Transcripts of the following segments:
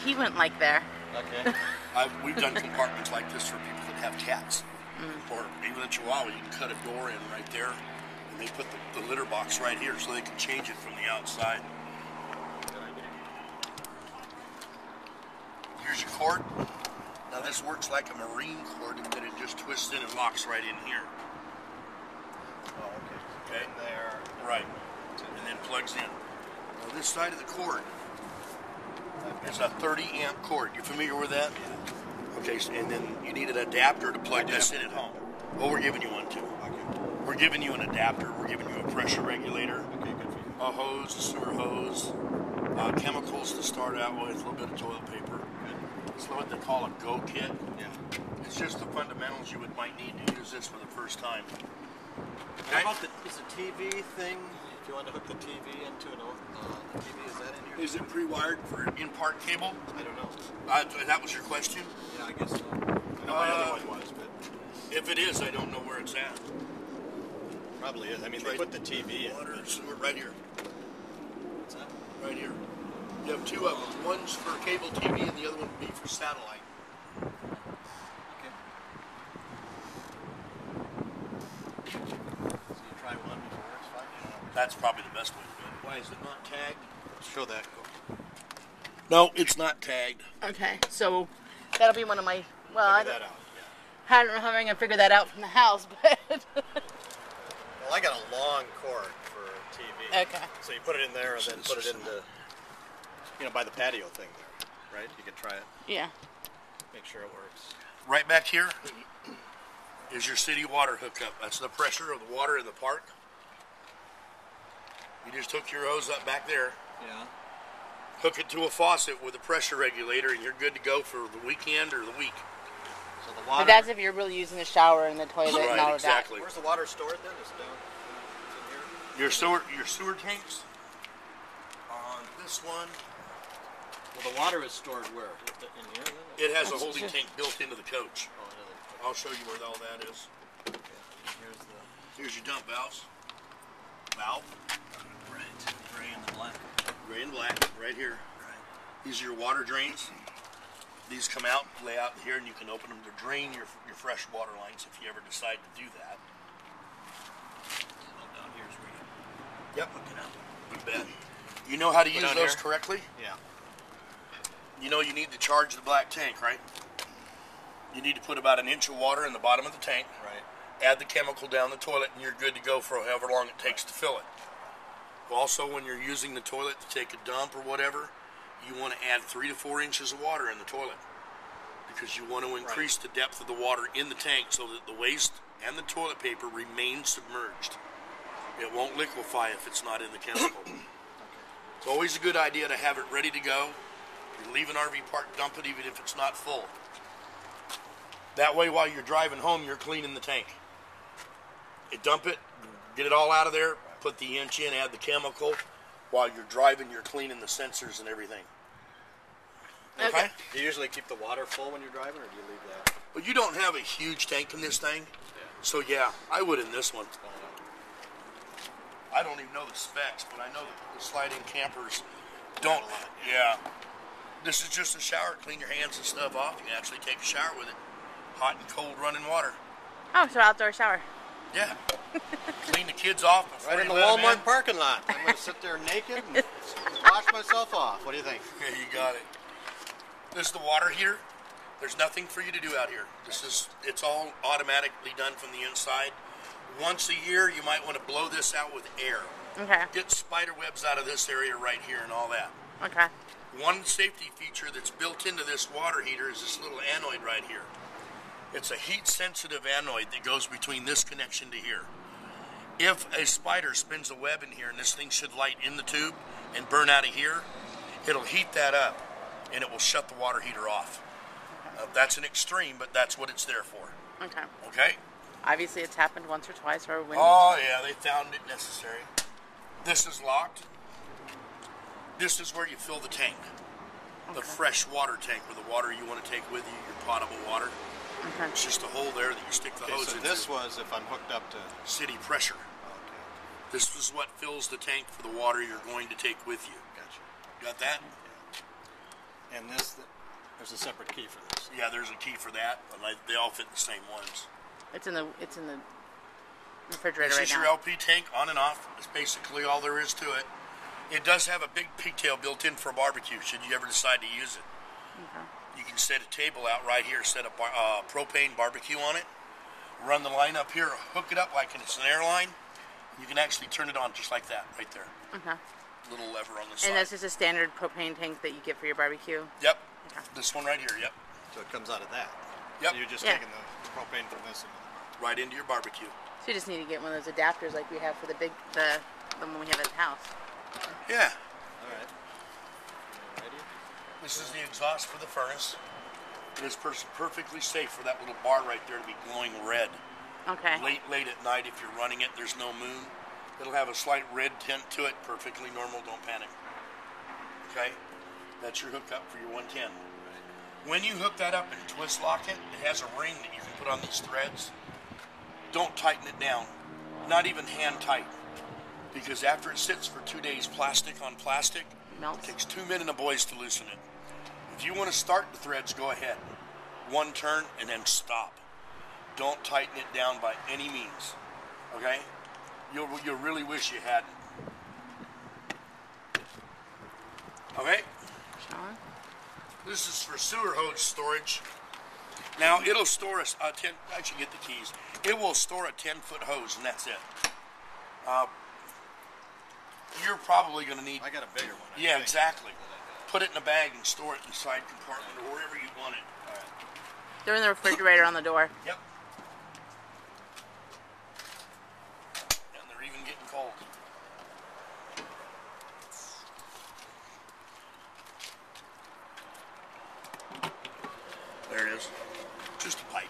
he wouldn't like there. Okay. We've done compartments like this for people that have cats. Or even a Chihuahua, you can cut a door in right there, and they put the litter box right here so they can change it from the outside. Here's your cord. Now this works like a marine cord in that it just twists in and locks right in here. Oh, okay. Okay? In there. Right. And then plugs in. Now this side of the cord is a 30 amp cord. You familiar with that? Yeah. Okay, so, and then you need an adapter to plug this in at home. Well, we're giving you one too. Okay. We're giving you an adapter. We're giving you a pressure regulator, Okay, good for you. a hose, a sewer hose, chemicals to start out with, a little bit of toilet paper. It's what they call a go kit. Yeah. It's just the fundamentals you might need to use this for the first time. How about is the TV thing? If you want to hook the TV into a TV, is that in here? Is it pre-wired for in-park cable? I don't know. That was your question? Yeah, I guess so. I know my other one was, but If it is, I don't know where it's at. probably is. I mean, they put the TV in. Water, sewer, right here. What's that? Right here. You have two of them. One's for cable TV and the other one would be for satellite. Okay. So you try one, if it works fine? That's probably the best way to do it. Why is it not tagged? Show that. No, it's not tagged. Okay, so that'll be one of my. Well, I Figure don't, that out. Yeah. I don't know how I'm gonna figure that out from the house, but. Well, I got a long cord for TV. Okay. So you put it in there and then put it in the, by the patio thing there, right? You can try it, Yeah. make sure it works. Right back here is your city water hookup. That's the pressure of the water in the park. You just hook your hose up back there, Yeah. hook it to a faucet with a pressure regulator, and you're good to go for the weekend or the week. So the But water. that's if you're really using the shower and the toilet and Right, all of exactly. Where's the water stored then? Is it down? It's in here. Your sewer tanks on this one. Well, the water is stored where? In here then? It has a That's holding just- tank built into the coach. Oh, it is. I'll show you where all that is. Okay. Here's the. Here's your dump valves. Valve, Right. Gray and the black. gray and black, right here. Right. These are your water drains. These come out, lay out here, and you can open them to drain your fresh water lines if you ever decide to do that. Oh, down here's where you Yep. hook it up. You bet. You know how to Put use on those here? correctly? Yeah. You know you need to charge the black tank, right? You need to put about an inch of water in the bottom of the tank, Right. add the chemical down the toilet, and you're good to go for however long it takes to fill it. Also, when you're using the toilet to take a dump or whatever, you want to add 3 to 4 inches of water in the toilet because you want to increase the depth of the water in the tank so that the waste and the toilet paper remain submerged. It won't liquefy if it's not in the chemical. It's always a good idea to have it ready to go. You leave an RV park, dump it even if it's not full. That way, while you're driving home, you're cleaning the tank. You dump it, get it all out of there, put the inch in, add the chemical. While you're driving, you're cleaning the sensors and everything. Okay? Do you usually keep the water full when you're driving, or do you leave that? But you don't have a huge tank in this thing. Yeah. So yeah, I would in this one. Oh, I don't even know the specs, but I know that the slide-in campers don't. a lot, Yeah. This is just a shower. Clean your hands and stuff off. You can actually take a shower with it. Hot and cold running water. Oh, so outdoor shower. Yeah. Clean the kids off before Right in you the let 'em Walmart in. parking lot. I'm going to sit there naked and wash myself off. What do you think? Yeah, you got it. This is the water heater. There's nothing for you to do out here. It's all automatically done from the inside. Once a year, you might want to blow this out with air. Okay. Get spider webs out of this area right here and all that. Okay. One safety feature that's built into this water heater is this little anoid right here. It's a heat-sensitive anoid that goes between this connection to here. If a spider spins a web in here, and this thing should light in the tube and burn out of here, it'll heat that up, and it will shut the water heater off. That's an extreme, but that's what it's there for. Okay. Okay? Obviously, it's happened once or twice, or when. Oh, yeah, they found it necessary. This is locked. This is where you fill the tank. The fresh water tank, or the water you want to take with you, your potable water. Okay. It's just a hole there that you stick the Okay, hose so into. this was if I'm hooked up to. City pressure. Okay, This is what fills the tank for the water you're going to take with you. gotcha. Got that? And this, there's a separate key for this. Yeah, there's a key for that, but they all fit the same ones. It's in the refrigerator This right is now. your LP tank, on and off. It's basically all there is to it. It does have a big pigtail built in for a barbecue, should you ever decide to use it. Okay. You can set a table out right here, set a propane barbecue on it, run the line up here, hook it up like it's an airline. You can actually turn it on just like that, right there. Okay. Little lever on the side. And that's just a standard propane tank that you get for your barbecue? Yep. Okay. This one right here, yep. So it comes out of that. Yep. So you're just Yeah. taking the propane from this. Right into your barbecue. So you just need to get one of those adapters like we have for the one we have at the house. Yeah. All right. Ready? This is the exhaust for the furnace. It is perfectly safe for that little bar right there to be glowing red. Okay. Late at night, if you're running it, there's no moon. It'll have a slight red tint to it. Perfectly normal. Don't panic. Okay? That's your hookup for your 110. When you hook that up and twist lock it, it has a ring that you can put on these threads. Don't tighten it down. Not even hand tight. Because after it sits for 2 days plastic on plastic, Melts. it takes 2 boys to loosen it. If you want to start the threads, go ahead. One turn and then stop. Don't tighten it down by any means. Okay? You'll really wish you hadn't. Okay? Sean? This is for sewer hose storage. Now, it'll store a 10... I should get the keys. It will store a 10-foot hose, and that's it. You're probably going to need... I got a bigger one. I Yeah, think. exactly. Put it in a bag and store it in the side compartment or wherever you want it. All right. They're in the refrigerator on the door. Yep. And they're even getting cold. There it is. Just a pipe.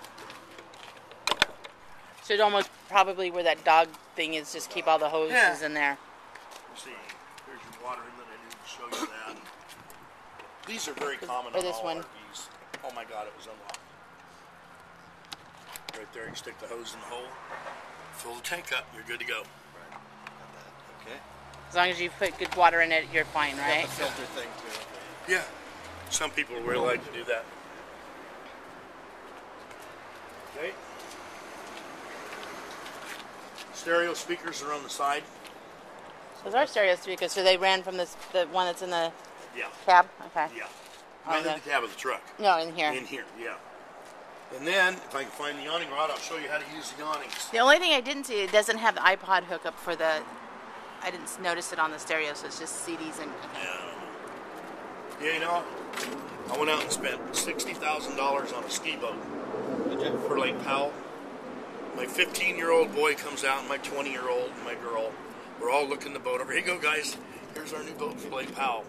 So it's almost probably where that dog thing is, just keep all the hoses Yeah. in there. You see, there's your water inlet. I didn't show you that. These are very common Or on this all one. RVs. Oh my God, it was unlocked. Right there, you stick the hose in the hole, fill the tank up, you're good to go. Right. Got that. Okay. As long as you put good water in it, you're fine, Got right? the filter thing too. Yeah. Some people really like to do that. Okay. Stereo speakers are on the side. Those are stereo speakers, so they ran from the one that's in the Yeah. cab? Okay. Yeah. Oh, Not in okay. the cab of the truck. No, in here. In here, yeah. And then, if I can find the awning rod, I'll show you how to use the awnings. The only thing I didn't see, it doesn't have the iPod hookup for the... I didn't notice it on the stereo, so it's just CDs and... Yeah, you know, I went out and spent $60,000 on a ski boat for Lake Powell. My 15-year-old boy comes out, and my 20-year-old, and my girl. We're all looking the boat over. Here you go, guys. Here's our new boat for Lake Powell.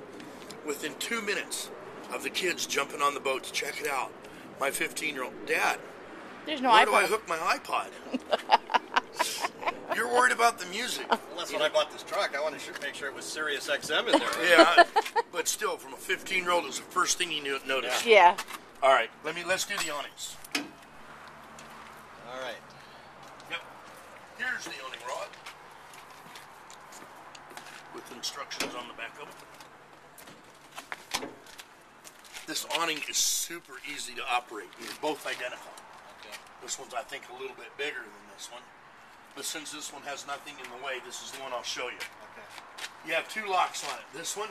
Within 2 minutes of the kids jumping on the boat to check it out, my 15-year-old, Dad, There's no where iPod. do I hook my iPod? You're worried about the music. Well, that's when I bought this truck. I wanted to make sure it was Sirius XM in there. Yeah, but still, from a 15-year-old, it was the first thing he noticed. Yeah. All right, let's do the awnings. All right. Yep. Here's the awning rod with instructions on the back of it. This awning is super easy to operate. They're both identical. Okay. This one's, I think, a little bit bigger than this one. But since this one has nothing in the way, this is the one I'll show you. Okay. You have two locks on it. This one,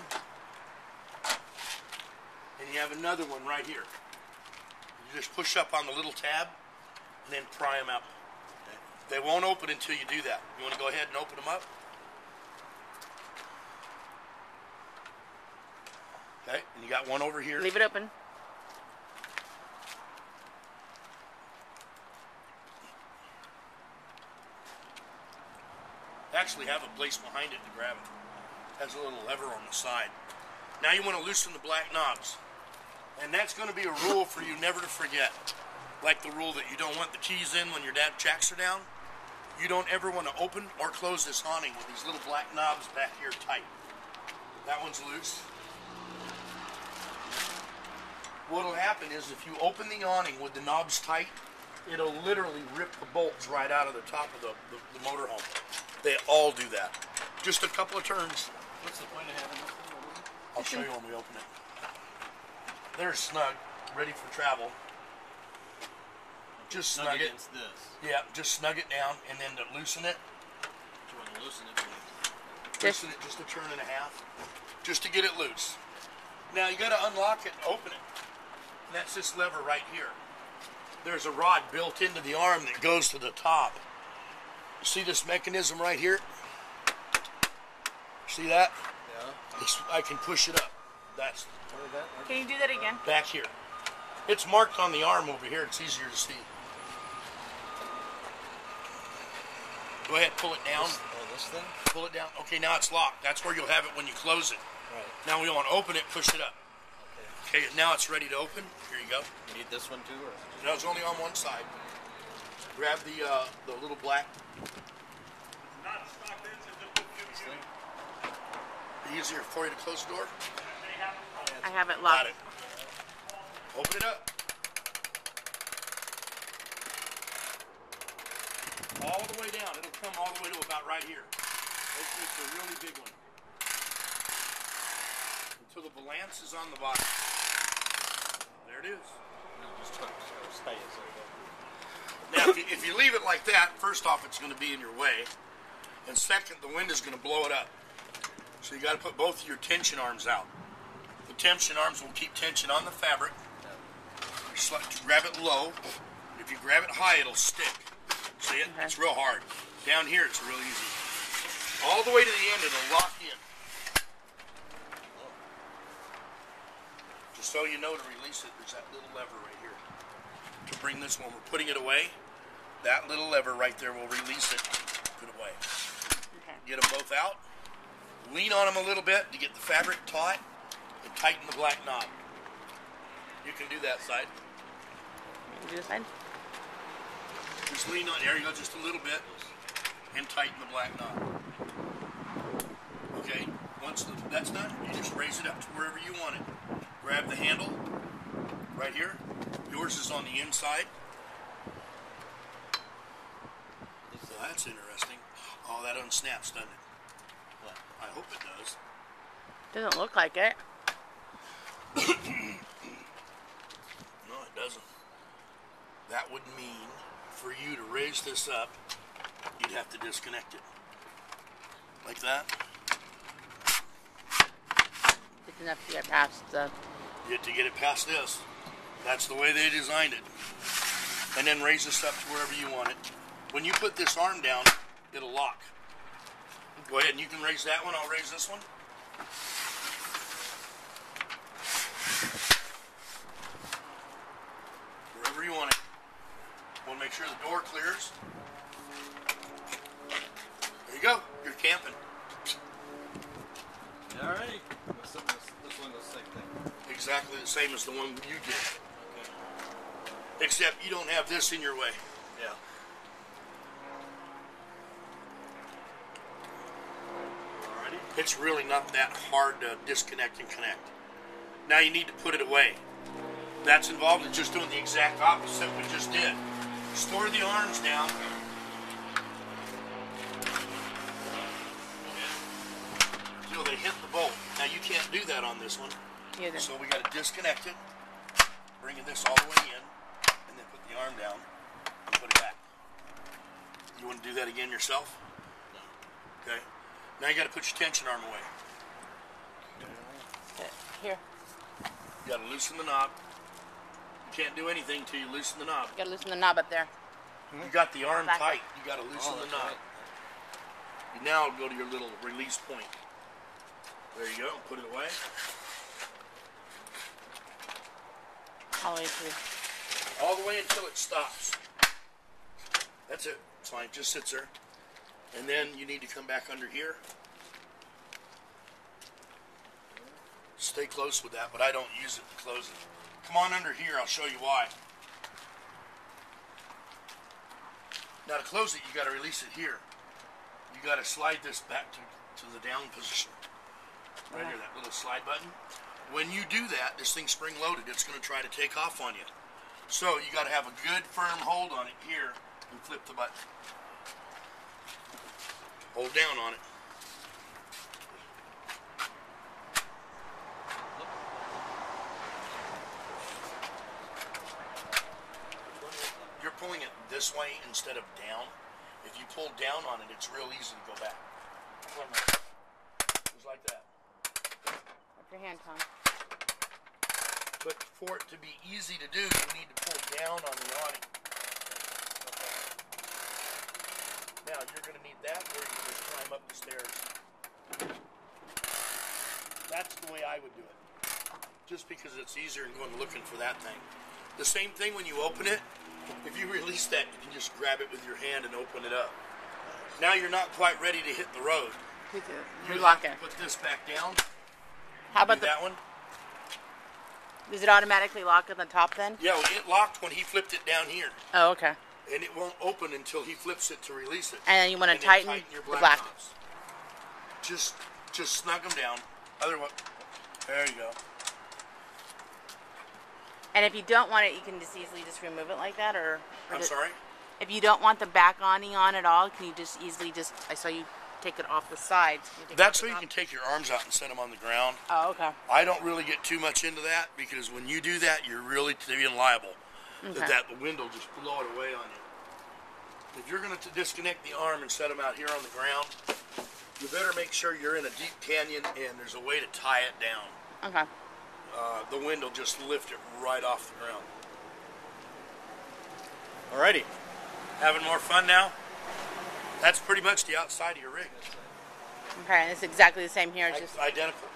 and you have another one right here. You just push up on the little tab, and then pry them out. They won't open until you do that. You want to go ahead and open them up? Okay, and you got one over here. Leave it open. Actually have a place behind it to grab it. Has a little lever on the side. Now you want to loosen the black knobs. And that's going to be a rule for you never to forget. Like the rule that you don't want the keys in when your dad jacks are down. You don't ever want to open or close this awning with these little black knobs back here tight. That one's loose. What'll happen is if you open the awning with the knobs tight, it'll literally rip the bolts right out of the top of the motorhome. They all do that. Just a couple of turns. What's the point of having this thing? I'll show you when we open it. They're snug, ready for travel. Just snug it. Against this. Yeah, just snug it down, and then to loosen it, You want to loosen it. loosen it just a turn and a half, just to get it loose. Now you got to unlock it and open it. And that's this lever right here. There's a rod built into the arm that goes to the top. See this mechanism right here? See that? Yeah. I can push it up. That's What is that? Can you do that again? back here. It's marked on the arm over here. It's easier to see. Go ahead, pull it down. This thing? Pull it down. Okay, now it's locked. That's where you'll have it when you close it. Right. Now we want to open it, push it up. Okay, now it's ready to open. Here you go. You need this one too, or? No, it's only on one side. Grab the little black. This thing? Easier for you to close the door. I have it Got locked. it. Open it up. All the way down. It'll come all the way to about right here. It's a really big one. Until the valance is on the bottom. There it is. No, just stay it so it doesn't. Now, if you leave it like that, first off, it's going to be in your way. And second, the wind is going to blow it up. So you got to put both of your tension arms out. The tension arms will keep tension on the fabric. Grab it low. If you grab it high, it'll stick. See it? Okay. It's real hard. Down here, it's real easy. All the way to the end, it'll lock in. Just so you know, to release it, there's that little lever right here. To bring this one, we're putting it away. That little lever right there will release it. Put it away. Okay. Get them both out. Lean on them a little bit to get the fabric taut, and tighten the black knob. You can do that side. Do this side. Just lean on. There you go, just a little bit, and tighten the black knob. Okay. Once that's done, you just raise it up to wherever you want it. Grab the handle right here. Yours is on the inside. So that's interesting. Oh, that unsnaps, doesn't it? What? I hope it does. Doesn't look like it. No, it doesn't. That would mean for you to raise this up, you'd have to disconnect it. Like that. It's enough to get past the. You have to get it past this. That's the way they designed it. And then raise this up to wherever you want it. When you put this arm down, it'll lock. Go ahead and you can raise that one. I'll raise this one. Wherever you want it. Want to make sure the door clears. There you go. You're camping. All right. This one does the same thing. Exactly the same as the one you did. Okay. Except you don't have this in your way. Yeah. Alrighty. It's really not that hard to disconnect and connect. Now you need to put it away. That's involved in just doing the exact opposite we just did. Store the arms down. Until they hit the bolt. Now you can't do that on this one. Either. So we got to disconnect it. Bringing this all the way in. And then put the arm down. And put it back. You want to do that again yourself? No. Okay. Now you got to put your tension arm away. Here. You got to loosen the knob. You can't do anything till you loosen the knob. You gotta loosen the knob up there. You got the arm Back up. tight. You got to loosen the that's knob. right. You now go to your little release point. There you go. Put it away. All the way through. All the way until it stops. That's it. It's fine. It just sits there. And then you need to come back under here. Stay close with that, but I don't use it to close it. Come on under here. I'll show you why. Now to close it, you got to release it here. You got to slide this back to the down position. Right here, that little slide button. When you do that, this thing's spring loaded. It's going to try to take off on you. So you got to have a good firm hold on it here and flip the button. Hold down on it. this way instead of down. If you pull down on it, it's real easy to go back. Just like that. Up your hand, Tom. But for it to be easy to do, you need to pull down on the awning. Now, you're going to need that, or you can just climb up the stairs. That's the way I would do it. Just because it's easier than going looking for that thing. The same thing when you open it. If you release that, you can just grab it with your hand and open it up. Now you're not quite ready to hit the road. You lock it. Put this back down. How about that one? Does it automatically lock on the top then? Yeah, well, it locked when he flipped it down here. Oh, okay. And it won't open until he flips it to release it. And then you want to tighten your the black. knobs. Just snug them down. Otherwise, there you go. And if you don't want it, you can just easily just remove it like that, or I'm sorry? If you don't want the back awning on at all, can you just easily I saw you take it off the sides. That's so you can take your arms out and set them on the ground. Oh, okay. I don't really get too much into that because when you do that, you're really being liable that the wind will just blow it away on you. If you're going to disconnect the arm and set them out here on the ground, you better make sure you're in a deep canyon and there's a way to tie it down. Okay. The wind will just lift it right off the ground. Alrighty. Having more fun now? That's pretty much the outside of your rig. Okay, and it's exactly the same here. It's just Identical.